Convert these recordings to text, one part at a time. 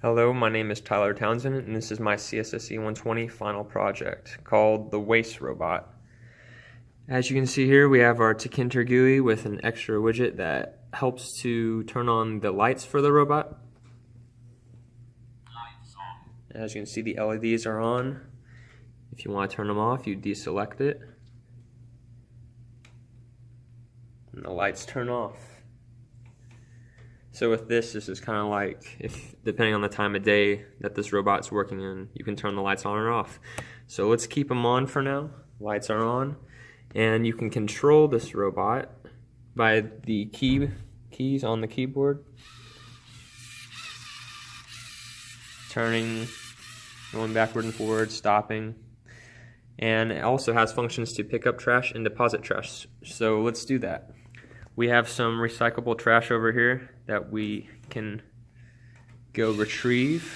Hello, my name is Townsend, and this is my CSSE120 final project called the Waste Robot. As you can see here, we have our Townsend GUI with an extra widget that helps to turn on the lights for the robot. As you can see, the LEDs are on. If you want to turn them off, you deselect it, and the lights turn off. So with this is kind of like, if depending on the time of day that this robot's working in, you can turn the lights on or off. So let's keep them on for now. Lights are on, and you can control this robot by the keys on the keyboard. Turning, going backward and forward, stopping. And it also has functions to pick up trash and deposit trash. So let's do that. We have some recyclable trash over here that we can go retrieve.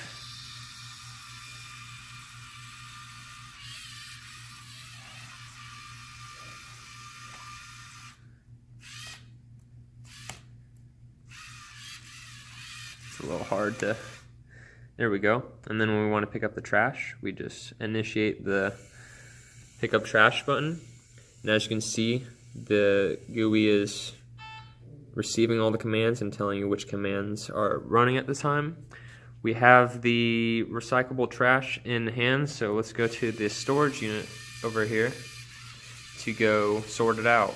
It's a little hard to, there we go. And then when we want to pick up the trash, we just initiate the pick up trash button. And as you can see, the GUI is receiving all the commands and telling you which commands are running at the time. We have the recyclable trash in hand, so let's go to the storage unit over here to go sort it out.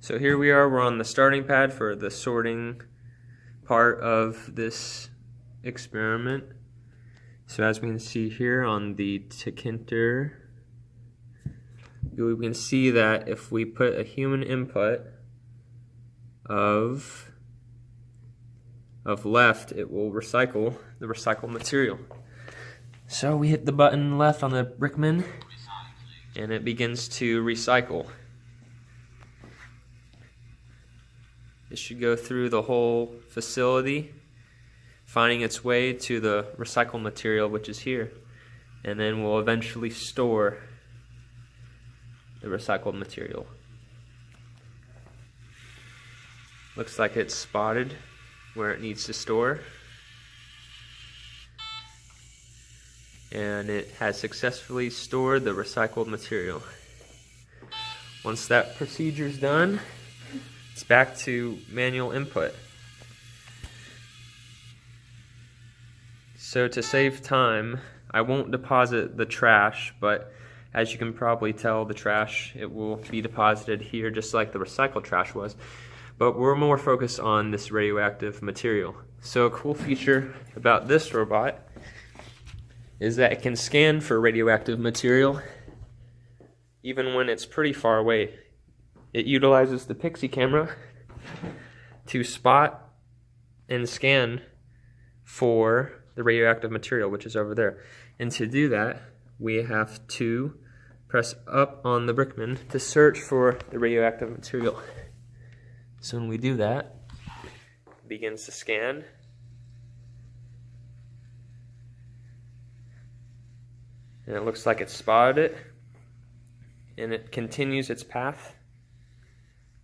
So here we are, we're on the starting pad for the sorting part of this experiment. So as we can see here on the Townsend, we can see that if we put a human input of left, it will recycle the recycled material. So we hit the button left on the Brickman, and it begins to recycle. It should go through the whole facility, finding its way to the recycled material, which is here, and then we'll eventually store the recycled material. Looks like it's spotted where it needs to store, and it has successfully stored the recycled material. Once that procedure is done, it's back to manual input. So to save time, I won't deposit the trash, but as you can probably tell, the trash, it will be deposited here just like the recycled trash was. But we're more focused on this radioactive material. So a cool feature about this robot is that it can scan for radioactive material even when it's pretty far away. It utilizes the Pixie camera to spot and scan for the radioactive material, which is over there. And to do that, we have to press up on the Brickman to search for the radioactive material. So when we do that, it begins to scan. And it looks like it spotted it. And it continues its path,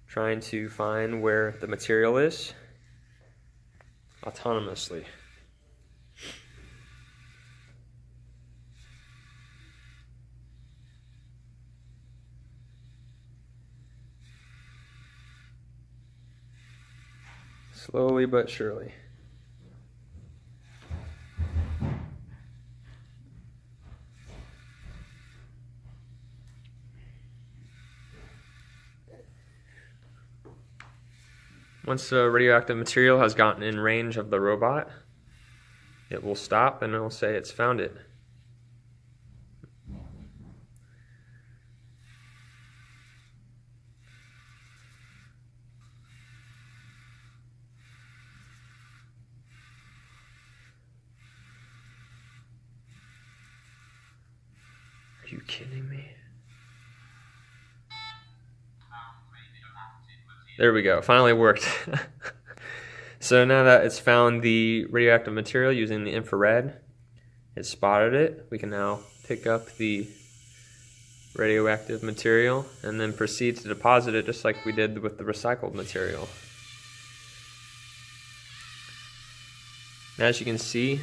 trying to find where the material is autonomously. Slowly but surely. Once the radioactive material has gotten in range of the robot, it will stop and it will say it's found it. Are you kidding me? There we go, finally worked. So now that it's found the radioactive material using the infrared, it spotted it, we can now pick up the radioactive material and then proceed to deposit it just like we did with the recycled material. As you can see,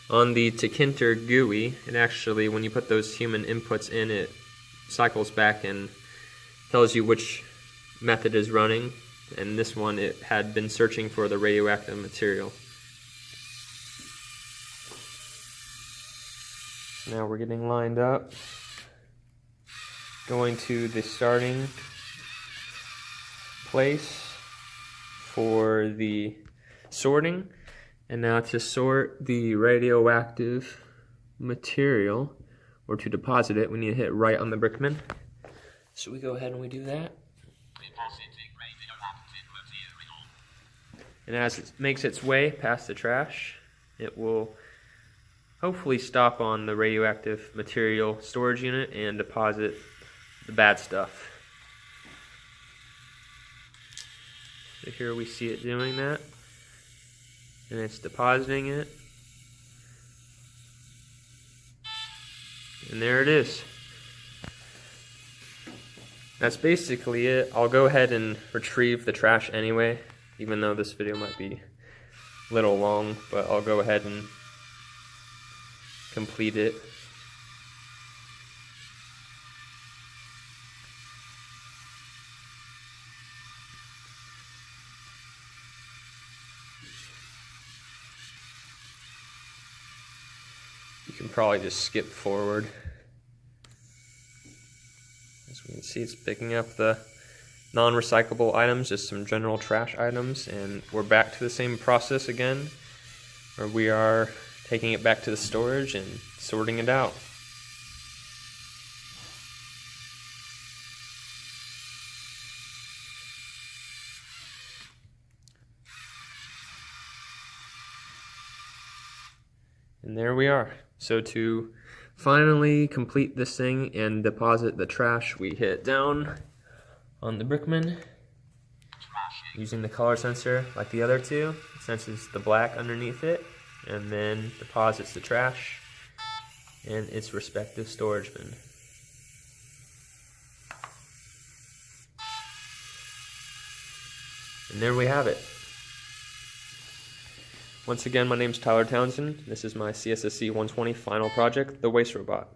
on the Townsend GUI, it actually, when you put those human inputs in, it cycles back and tells you which method is running. And this one, it had been searching for the radioactive material. Now we're getting lined up, going to the starting place for the sorting. And now to sort the radioactive material, or to deposit it, we need to hit right on the Brickman. So we go ahead and we do that. And as it makes its way past the trash, it will hopefully stop on the radioactive material storage unit and deposit the bad stuff. So here we see it doing that. And it's depositing it. And there it is. That's basically it. I'll go ahead and retrieve the trash anyway, even though this video might be a little long, but I'll go ahead and complete it. You can probably just skip forward. As we can see, it's picking up the non-recyclable items, just some general trash items, and we're back to the same process again, where we are taking it back to the storage and sorting it out. And there we are. So to finally complete this thing and deposit the trash, we hit down on the Brickman using the color sensor like the other two. It senses the black underneath it and then deposits the trash in its respective storage bin. And there we have it. Once again, my name is Townsend. This is my CSSE120 final project, the Waste Robot.